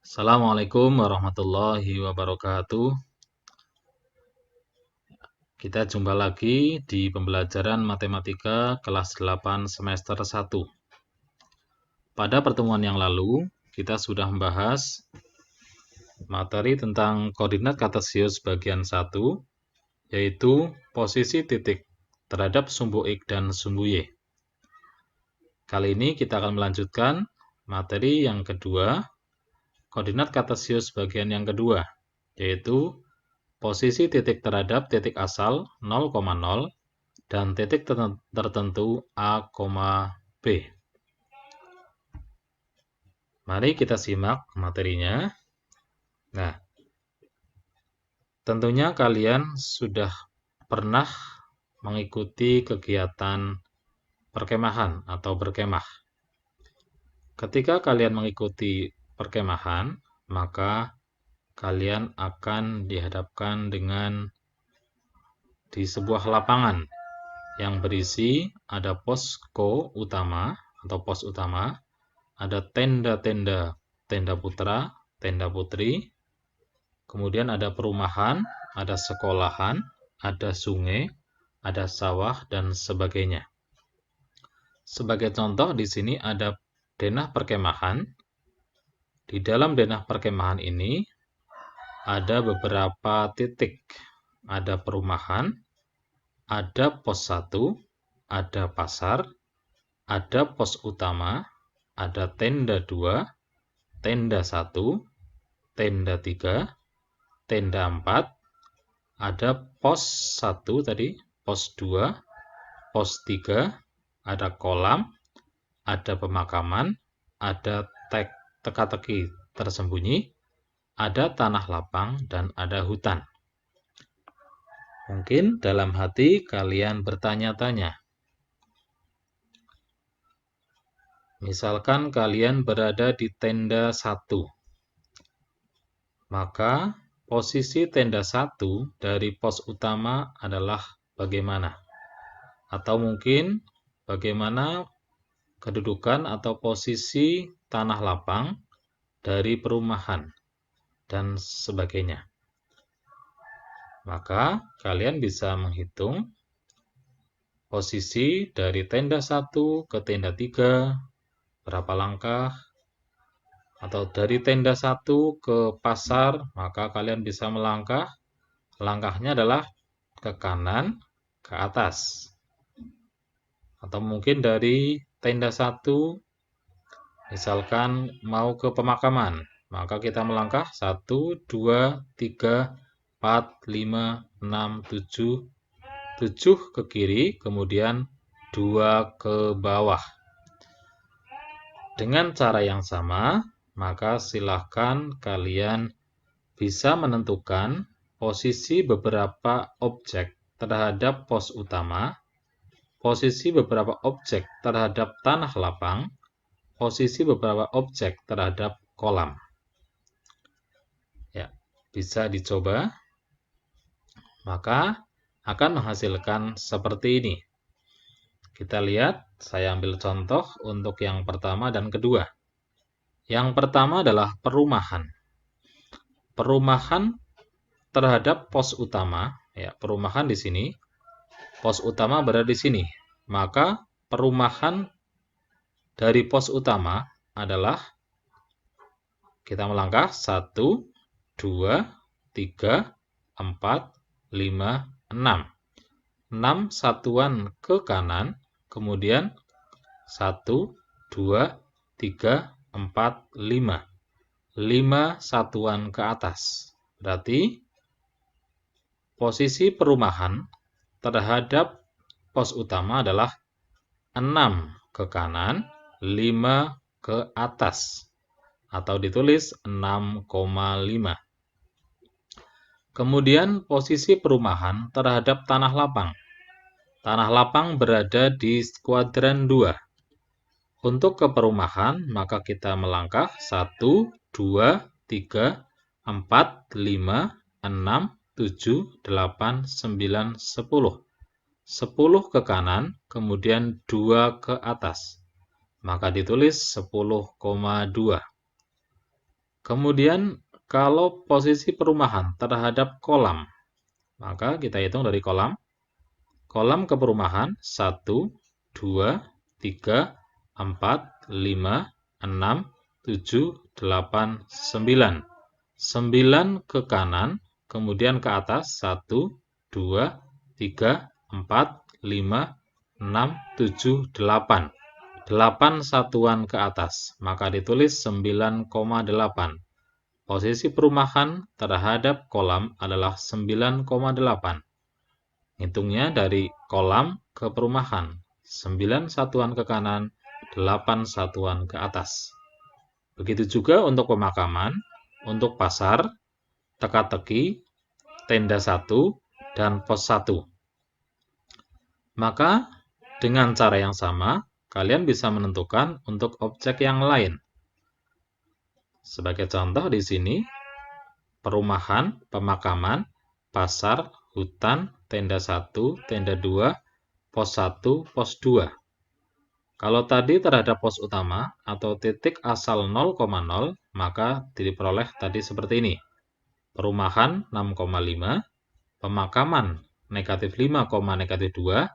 Assalamualaikum warahmatullahi wabarakatuh. Kita jumpa lagi di pembelajaran matematika kelas 8 semester 1. Pada pertemuan yang lalu, kita sudah membahas materi tentang koordinat kartesius bagian 1, yaitu posisi titik terhadap sumbu X dan sumbu Y. Kali ini kita akan melanjutkan materi yang kedua, koordinat kartesius bagian yang kedua, yaitu posisi titik terhadap titik asal 0,0 dan titik tertentu A, B. Mari kita simak materinya. Nah, tentunya kalian sudah pernah mengikuti kegiatan perkemahan atau berkemah. Ketika kalian mengikuti perkemahan, maka kalian akan dihadapkan dengan di sebuah lapangan yang berisi ada posko utama atau pos utama, ada tenda putra, tenda putri, kemudian ada perumahan, ada sekolahan, ada sungai, ada sawah, dan sebagainya. Sebagai contoh, di sini ada denah perkemahan. Di dalam denah perkemahan ini ada beberapa titik, ada perumahan, ada pos 1, ada pasar, ada pos utama, ada tenda 2, tenda 1, tenda 3, tenda 4, ada pos 1 tadi, pos 2, pos 3, ada kolam, ada pemakaman, ada teka-teki tersembunyi, ada tanah lapang, dan ada hutan. Mungkin dalam hati kalian bertanya-tanya, misalkan kalian berada di tenda 1, maka posisi tenda 1 dari pos utama adalah bagaimana? Atau mungkin bagaimana kedudukan atau posisi tanah lapang dari perumahan dan sebagainya. Maka kalian bisa menghitung posisi dari tenda 1 ke tenda 3, berapa langkah, atau dari tenda 1 ke pasar, maka kalian bisa melangkah. Langkahnya adalah ke kanan, ke atas. Atau mungkin dari tenda 1, misalkan mau ke pemakaman, maka kita melangkah 1, 2, 3, 4, 5, 6, 7, 7 ke kiri, kemudian 2 ke bawah. Dengan cara yang sama, maka silahkan kalian bisa menentukan posisi beberapa objek terhadap pos utama, posisi beberapa objek terhadap tanah lapang, posisi beberapa objek terhadap kolam. Ya, bisa dicoba. Maka akan menghasilkan seperti ini. Kita lihat, saya ambil contoh untuk yang pertama dan kedua. Yang pertama adalah perumahan. Perumahan terhadap pos utama, ya, perumahan di sini. Pos utama berada di sini. Maka perumahan dari pos utama adalah kita melangkah 1, 2, 3, 4, 5, 6. 6 satuan ke kanan, kemudian 1, 2, 3, 4, 5. 5 satuan ke atas. Berarti posisi perumahan terhadap pos utama adalah 6 ke kanan, 5 ke atas. Atau ditulis 6,5. Kemudian posisi perumahan terhadap tanah lapang. Tanah lapang berada di kuadran 2. Untuk ke perumahan, maka kita melangkah 1, 2, 3, 4, 5, 6, 7, 8, 9, 10. 10 ke kanan, kemudian 2 ke atas. Maka ditulis 10,2. Kemudian kalau posisi perumahan terhadap kolam, maka kita hitung dari kolam. Kolam ke perumahan 1, 2, 3, 4, 5, 6, 7, 8, 9. 9 ke kanan, kemudian ke atas 1, 2, 3, 4, 5, 6, 7, 8. 8 satuan ke atas, maka ditulis 9,8. Posisi perumahan terhadap kolam adalah 9,8. Hitungnya dari kolam ke perumahan, 9 satuan ke kanan, 8 satuan ke atas. Begitu juga untuk pemakaman, untuk pasar, teka-teki, tenda 1, dan pos 1. Maka dengan cara yang sama, kalian bisa menentukan untuk objek yang lain. Sebagai contoh di sini, perumahan, pemakaman, pasar, hutan, tenda 1, tenda 2, pos 1, pos 2. Kalau tadi terhadap pos utama atau titik asal 0,0, maka diperoleh tadi seperti ini. Perumahan 6,5, pemakaman negatif 5,-2,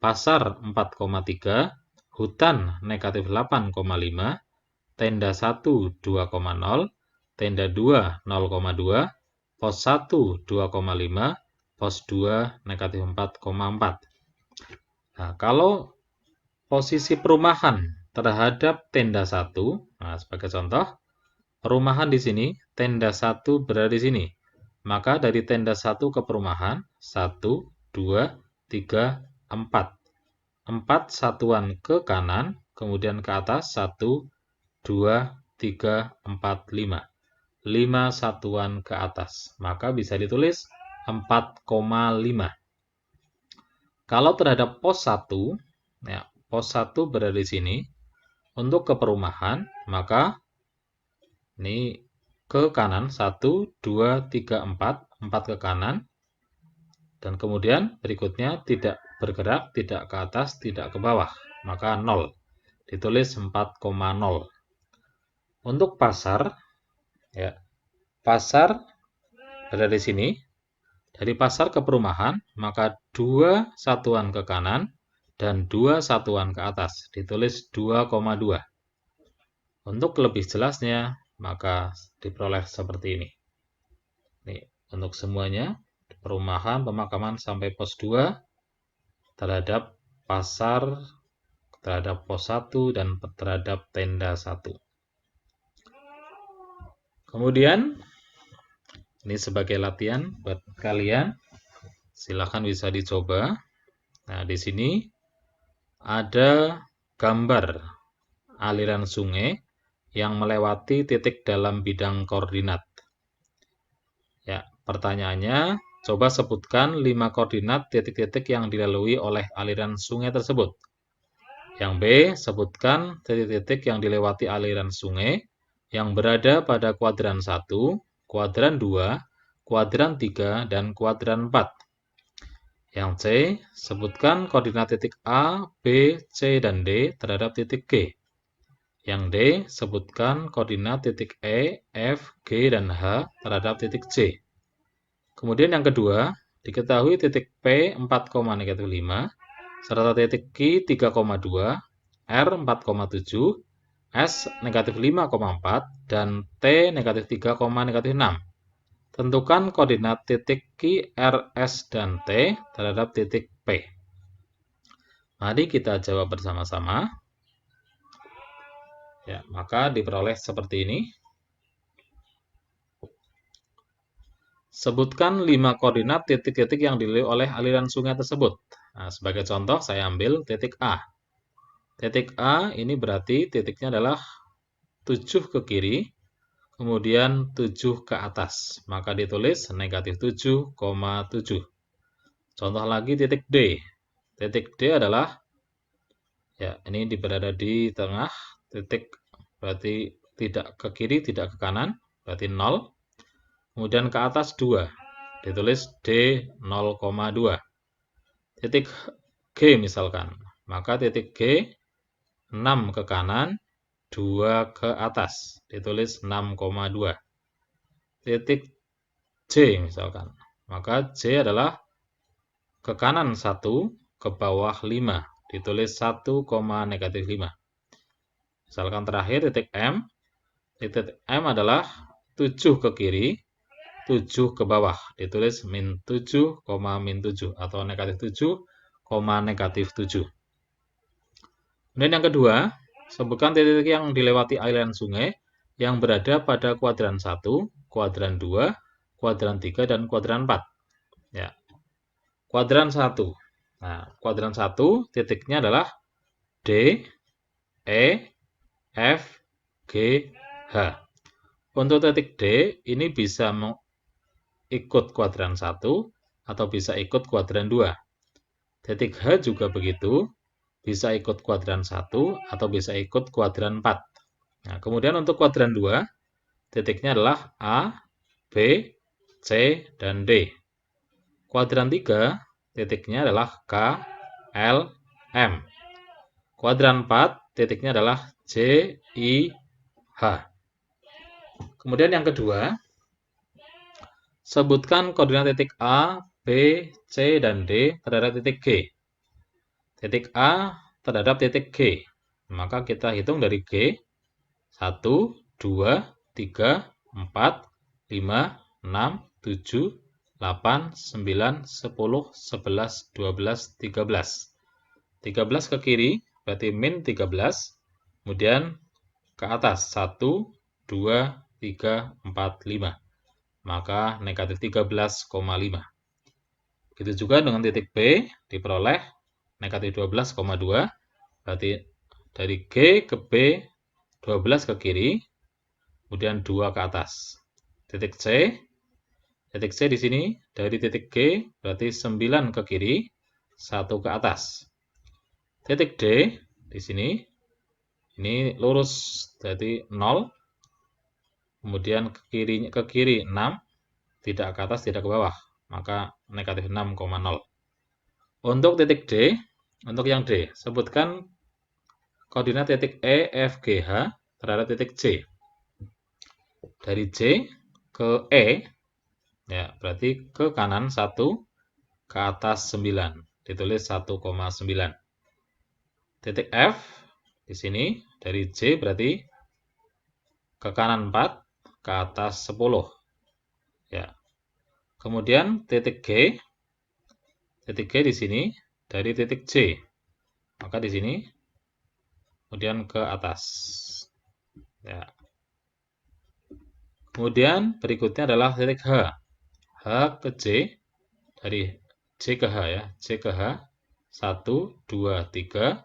pasar 4,3, hutan negatif 8,5, tenda 1 2,0, tenda 2 0,2, pos 1 2,5, pos 2 negatif 4,4. Nah, kalau posisi perumahan terhadap tenda 1, nah sebagai contoh, perumahan di sini, tenda 1 berada di sini. Maka dari tenda 1 ke perumahan, 1, 2, 3, 4. 4 satuan ke kanan, kemudian ke atas, 1, 2, 3, 4, 5. 5 satuan ke atas. Maka bisa ditulis 4,5. Kalau terhadap pos 1, ya, pos 1 berada di sini. Untuk ke perumahan, maka ini ke kanan 1, 2, 3, 4. 4 ke kanan. Dan kemudian berikutnya tidak bergerak, tidak ke atas, tidak ke bawah. Maka 0. Ditulis 4,0. Untuk pasar, ya, pasar berada di sini. Dari pasar ke perumahan, maka 2 satuan ke kanan dan 2 satuan ke atas. Ditulis 2,2. Untuk lebih jelasnya, maka diperoleh seperti ini. Nih, untuk semuanya, perumahan, pemakaman sampai pos 2, terhadap pasar, terhadap pos 1, dan terhadap tenda 1. Kemudian, ini sebagai latihan buat kalian, silakan bisa dicoba. Nah, di sini ada gambar aliran sungai yang melewati titik dalam bidang koordinat. Ya, pertanyaannya, coba sebutkan 5 koordinat titik-titik yang dilalui oleh aliran sungai tersebut. Yang B, sebutkan titik-titik yang dilewati aliran sungai yang berada pada kuadran 1, kuadran 2, kuadran 3, dan kuadran 4. Yang C, sebutkan koordinat titik A, B, C, dan D terhadap titik G. Yang D, sebutkan koordinat titik E, F, G, dan H terhadap titik C. Kemudian yang kedua, diketahui titik P 4,-5, serta titik Q 3,2, R 4,7, S negatif 5,4, dan T negatif 3,-6. Tentukan koordinat titik Q, R, S, dan T terhadap titik P. Mari kita jawab bersama-sama. Ya, maka diperoleh seperti ini. Sebutkan 5 koordinat titik-titik yang dilalui oleh aliran sungai tersebut. Nah, sebagai contoh, saya ambil titik A. Titik A ini berarti titiknya adalah 7 ke kiri, kemudian 7 ke atas. Maka ditulis negatif 7,7. Contoh lagi titik D. Titik D adalah, ya, ini berada di tengah. Titik berarti tidak ke kiri, tidak ke kanan, berarti 0. Kemudian ke atas 2. Ditulis D 0,2. Titik G misalkan. Maka titik G 6 ke kanan, 2 ke atas, ditulis 6,2. Titik J misalkan, maka J adalah ke kanan 1, ke bawah 5, ditulis 1, -5. Misalkan terakhir titik M adalah 7 ke kiri, 7 ke bawah, ditulis -7, -7 atau -7, -7. Kemudian yang kedua, sebutkan titik yang dilewati aliran sungai yang berada pada kuadran 1, kuadran 2, kuadran 3, dan kuadran 4. Ya. Kuadran 1. Nah, kuadran 1 titiknya adalah D, E, F, G, H. Untuk titik D, ini bisa ikut kuadran 1 atau bisa ikut kuadran 2. Titik H juga begitu, bisa ikut kuadran 1 atau bisa ikut kuadran 4. Nah, kemudian untuk kuadran 2, titiknya adalah A, B, C, dan D. Kuadran 3, titiknya adalah K, L, M. Kuadran 4, titiknya adalah J, I, H. Kemudian yang kedua, sebutkan koordinat titik A, B, C, dan D terhadap titik G. Titik A terhadap titik G. Maka kita hitung dari G. 1, 2, 3, 4, 5, 6, 7, 8, 9, 10, 11, 12, 13. 13 ke kiri, berarti min 13. Kemudian ke atas, 1, 2, 3, 4, 5. Maka negatif 13,5. Begitu juga dengan titik B, diperoleh negatif 12,2. Berarti dari G ke B, 12 ke kiri, kemudian 2 ke atas. Titik C di sini dari titik G berarti 9 ke kiri, 1 ke atas. Titik D di sini ini lurus jadi 0. Kemudian ke kiri 6, tidak ke atas, tidak ke bawah, maka negatif 6,0. Untuk titik D, untuk yang D, sebutkan koordinat titik E, F, G, H terhadap titik C. Dari C ke E, ya, berarti ke kanan 1, ke atas 9, ditulis 1,9. Titik F di sini dari C berarti ke kanan 4, ke atas 10. Ya. Kemudian titik G di sini dari titik C. Maka di sini kemudian ke atas. Ya. Kemudian berikutnya adalah titik H. H ke C, dari C ke H ya, C ke H, 1, 2, 3,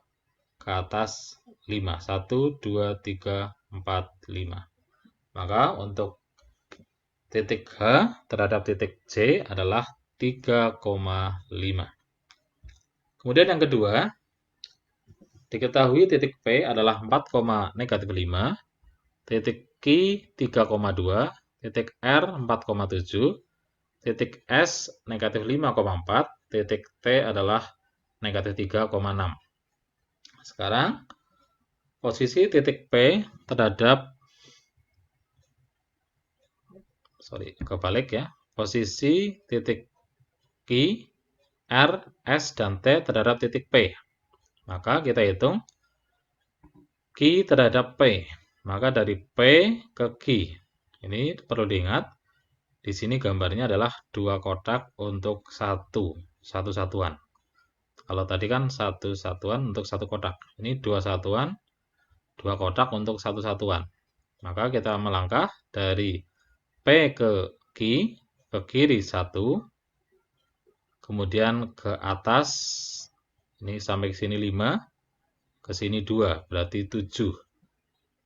ke atas 5, 1, 2, 3, 4, 5. Maka untuk titik H terhadap titik C adalah 3,5. Kemudian yang kedua, diketahui titik P adalah 4,-5, titik Q 3,2, titik R 4,7, titik S negatif 5,4, titik T adalah negatif 3,6. Sekarang, posisi titik P terhadap, kebalik ya, posisi titik Q, R, S, dan T terhadap titik P. Maka kita hitung Q terhadap P. Maka dari P ke Q. Ini perlu diingat, di sini gambarnya adalah 2 kotak untuk satu satuan. Kalau tadi kan 1 satuan untuk 1 kotak. Ini 2 satuan, 2 kotak untuk 1 satuan. Maka kita melangkah dari P ke Q, ke kiri 1, kemudian ke atas, ini sampai ke sini 5, ke sini 2, berarti 7.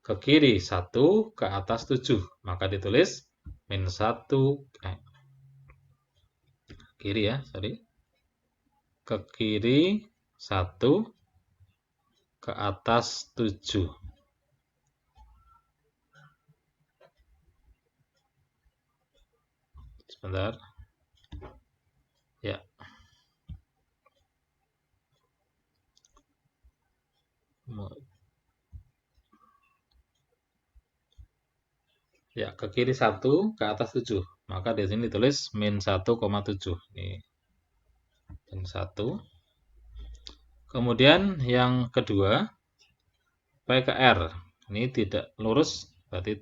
Ke kiri 1, ke atas 7. Maka ditulis -1, kiri ya, sorry. Ke kiri 1, ke atas 7. Sebentar. Ya. Ya, ke kiri 1, ke atas 7. Maka di sini ditulis min 1,7. Ini min 1. Kemudian yang kedua, P ke R. Ini tidak lurus, berarti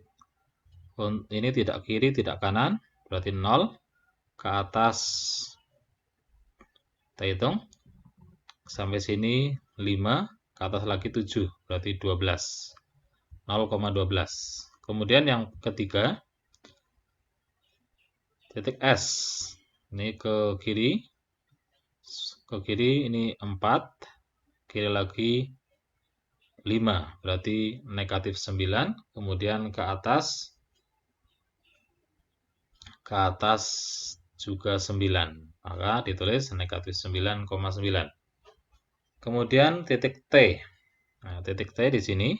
ini tidak kiri, tidak kanan, berarti 0. Ke atas, kita hitung, sampai sini 5, ke atas lagi 7, berarti 12. 0,12. Kemudian yang ketiga, titik S. Ini ke kiri ini 4, kiri lagi 5, berarti negatif 9. Kemudian ke atas juga 9, maka ditulis negatif 9,9. Kemudian titik T. Nah, titik T di sini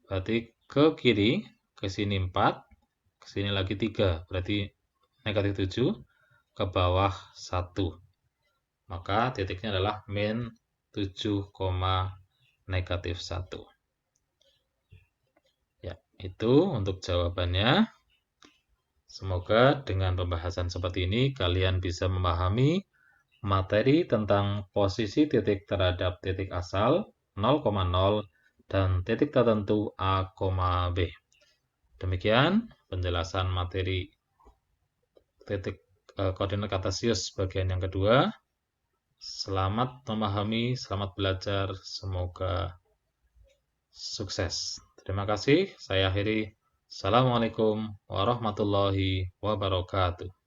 berarti ke kiri, ke sini 4, ke sini lagi 3, berarti negatif 7, ke bawah 1. Maka titiknya adalah min 7, negatif 1. Ya, itu untuk jawabannya. Semoga dengan pembahasan seperti ini kalian bisa memahami materi tentang posisi titik terhadap titik asal 0,0 dan titik tertentu A, B. Demikian penjelasan materi titik koordinat kartesius bagian yang kedua. Selamat memahami, selamat belajar, semoga sukses. Terima kasih, saya akhiri. Assalamualaikum warahmatullahi wabarakatuh.